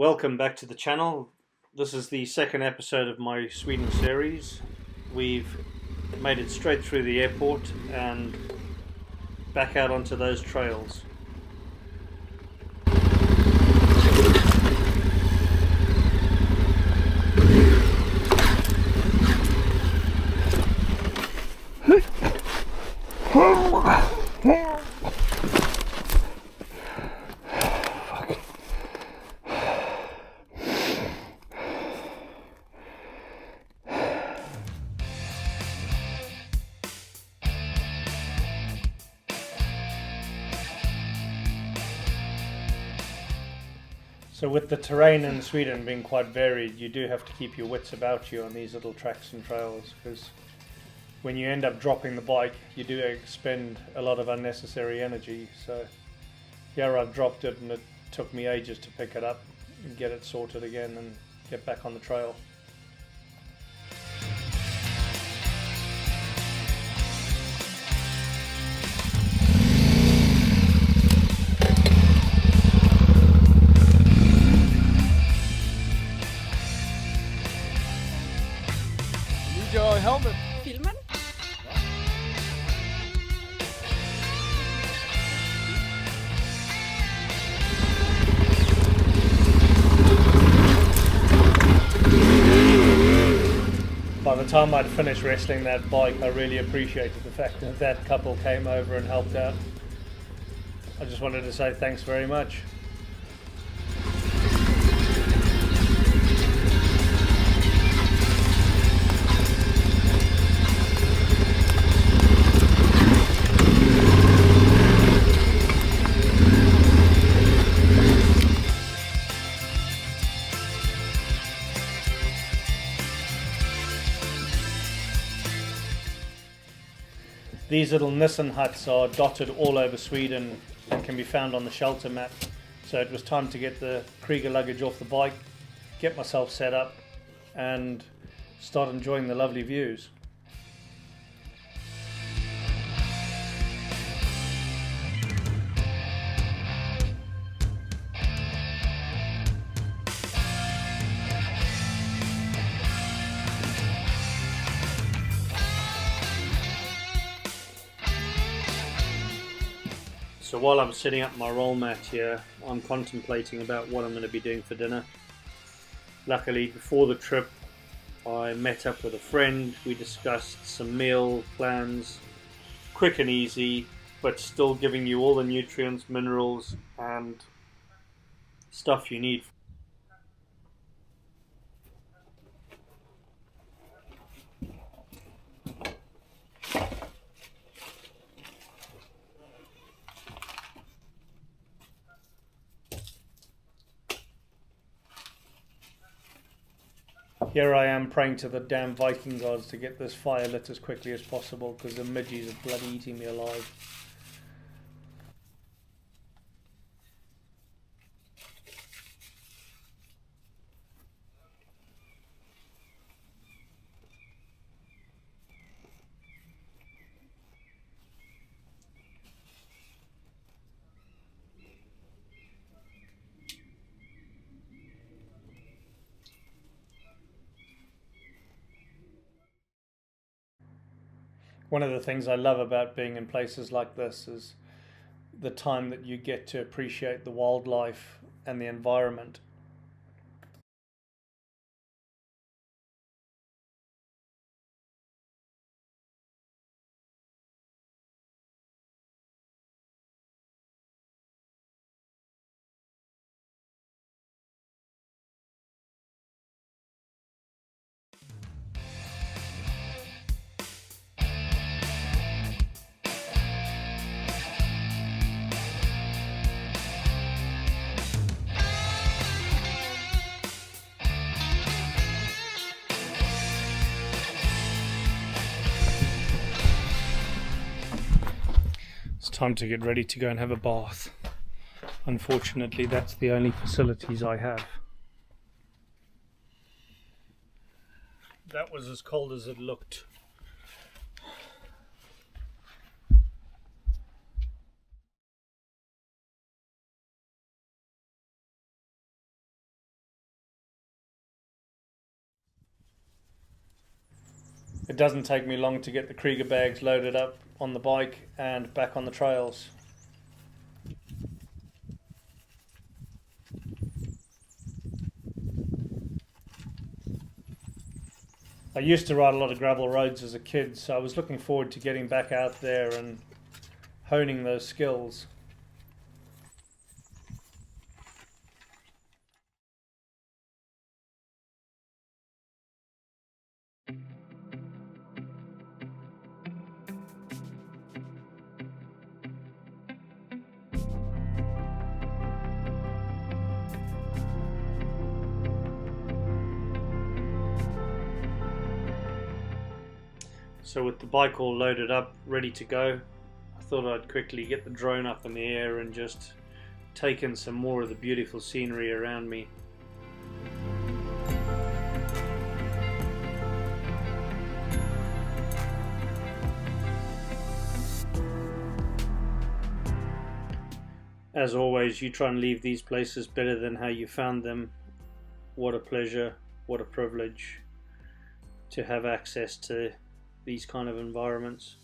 Welcome back to the channel. This is the second episode of my Sweden series. We've made it straight through the airport and back out onto those trails. So with the terrain in Sweden being quite varied, you do have to keep your wits about you on these little tracks and trails, because when you end up dropping the bike, you do expend a lot of unnecessary energy. So here I've dropped it and it took me ages to pick it up and get it sorted again and get back on the trail. Helmet. Filmen? By the time I'd finished wrestling that bike, I really appreciated the fact that that couple came over and helped out. I just wanted to say thanks very much. These little Nissan huts are dotted all over Sweden and can be found on the shelter map. So it was time to get the Krieger luggage off the bike, get myself set up and start enjoying the lovely views. So while I'm setting up my roll mat here, I'm contemplating about what I'm going to be doing for dinner. Luckily, before the trip, I met up with a friend. We discussed some meal plans, quick and easy, but still giving you all the nutrients, minerals, and stuff you need. Here I am praying to the damn Viking gods to get this fire lit as quickly as possible, because the midgies are bloody eating me alive. One of the things I love about being in places like this is the time that you get to appreciate the wildlife and the environment. It's time to get ready to go and have a bath. Unfortunately, that's the only facilities I have. That was as cold as it looked. It doesn't take me long to get the Krieger bags loaded up on the bike and back on the trails. I used to ride a lot of gravel roads as a kid, so I was looking forward to getting back out there and honing those skills. So with the bike all loaded up, ready to go, I thought I'd quickly get the drone up in the air and just take in some more of the beautiful scenery around me. As always, you try and leave these places better than how you found them. What a pleasure, what a privilege to have access to these kind of environments.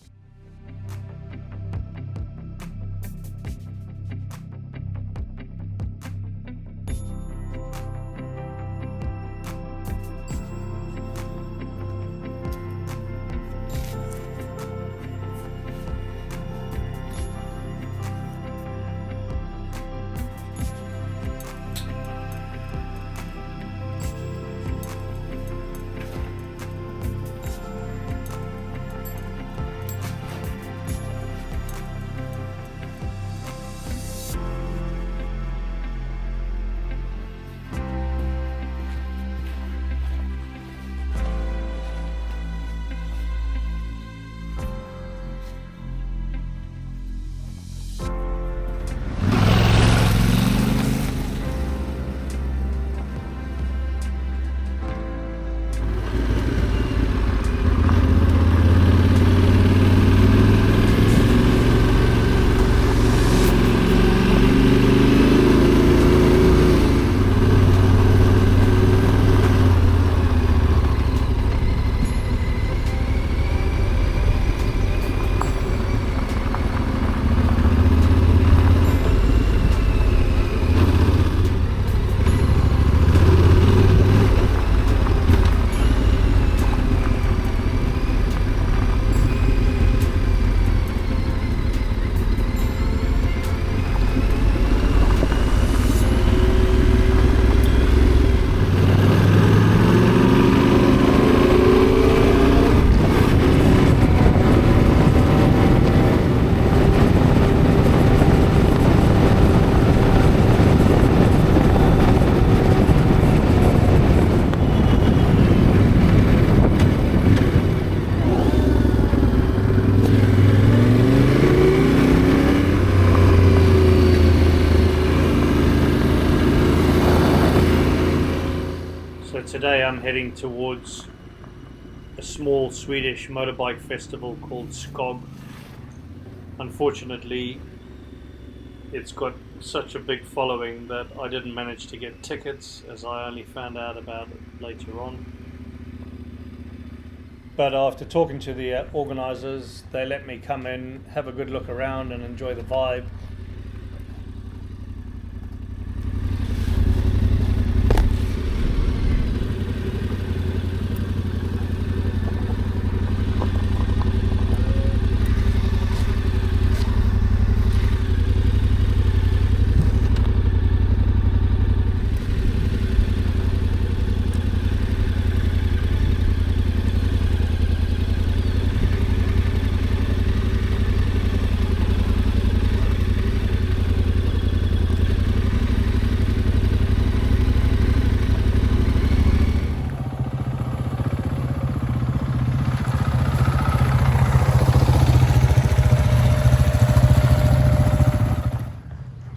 Today I'm heading towards a small Swedish motorbike festival called Scog. Unfortunately, it's got such a big following that I didn't manage to get tickets, as I only found out about it later on. But after talking to the organisers, they let me come in, have a good look around and enjoy the vibe.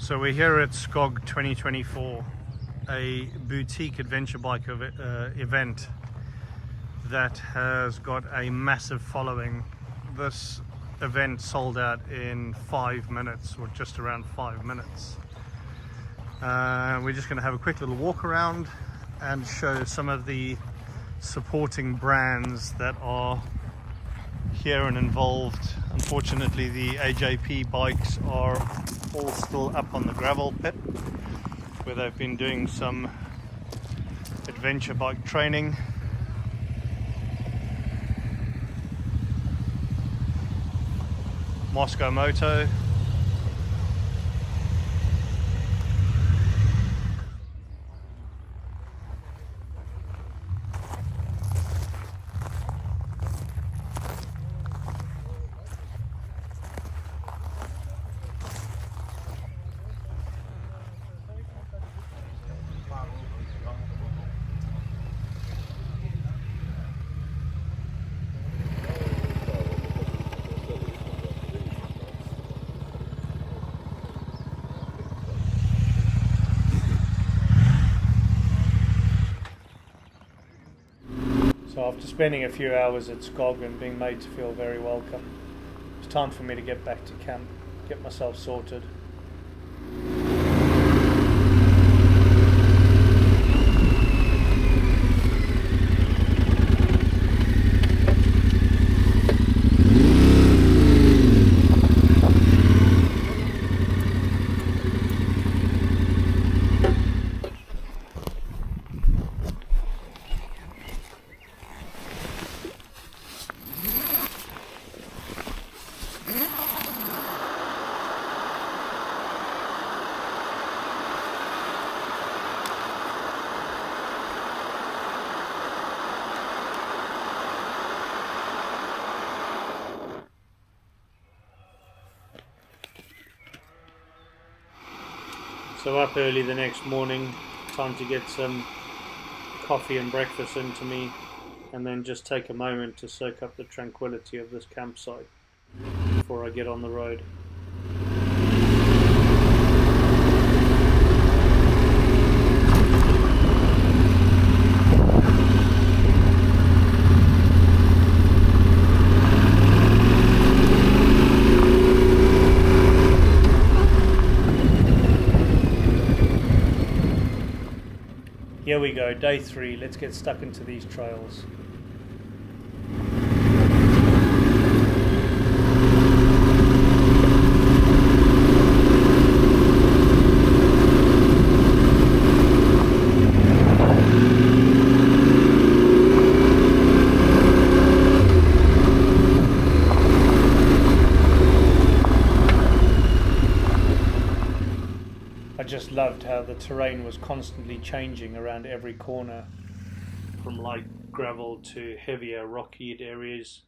So we're here at Scog 2024, a boutique adventure bike event that has got a massive following. This event sold out in 5 minutes, or just around 5 minutes. We're just going to have a quick little walk around and show some of the supporting brands that are here and involved. Unfortunately, the AJP bikes are all still up on the gravel pit where they've been doing some adventure bike training. Moscow Moto. So after spending a few hours at Scog and being made to feel very welcome, it's time for me to get back to camp, get myself sorted. So up early the next morning, time to get some coffee and breakfast into me, and then just take a moment to soak up the tranquility of this campsite before I get on the road. Here we go, day 3, let's get stuck into these trails. I just loved how the terrain was constantly changing around every corner, from light gravel to heavier rocky areas,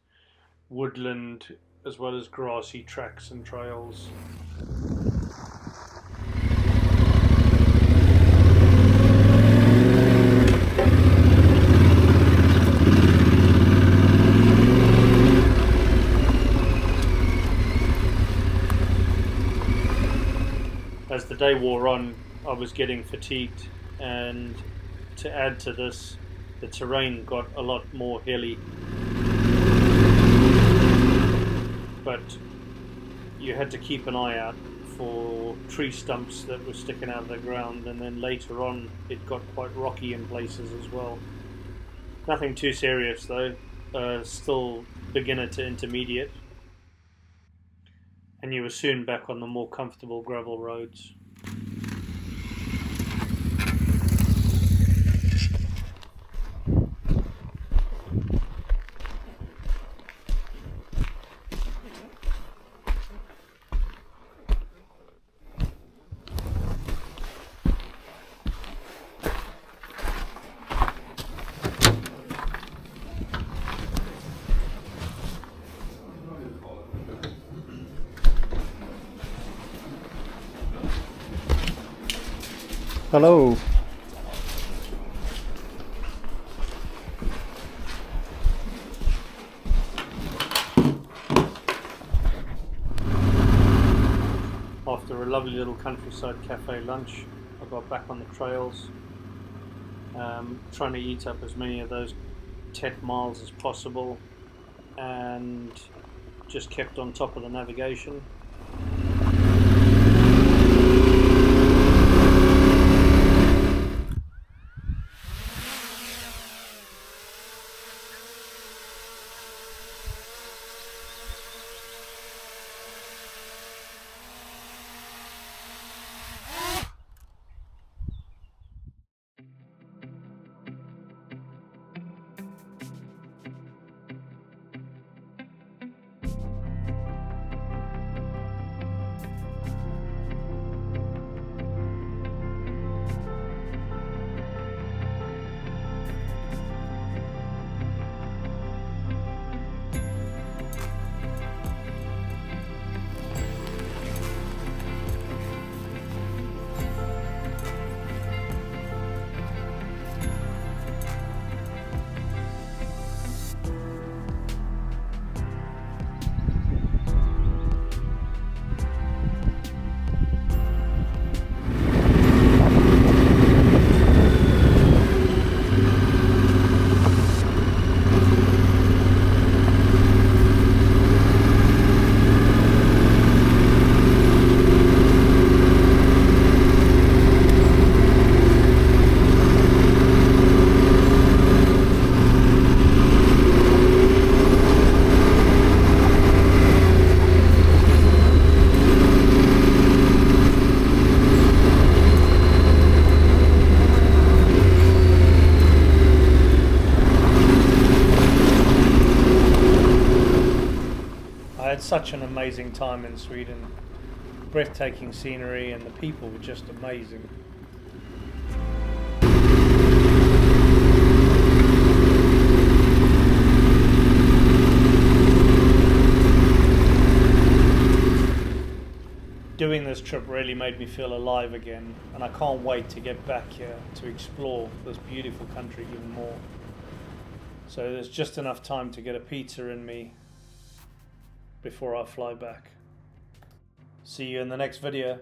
woodland, as well as grassy tracks and trails. As the day wore on, I was getting fatigued, and to add to this, the terrain got a lot more hilly. But you had to keep an eye out for tree stumps that were sticking out of the ground, and then later on it got quite rocky in places as well. Nothing too serious though, still beginner to intermediate. And you were soon back on the more comfortable gravel roads. Hello. After a lovely little countryside cafe lunch, I got back on the trails, trying to eat up as many of those TET miles as possible, and just kept on top of the navigation. amazing time in Sweden. Breathtaking scenery, and the people were just amazing. Doing this trip really made me feel alive again, and I can't wait to get back here to explore this beautiful country even more. So there's just enough time to get a pizza in me before I fly back. See you in the next video.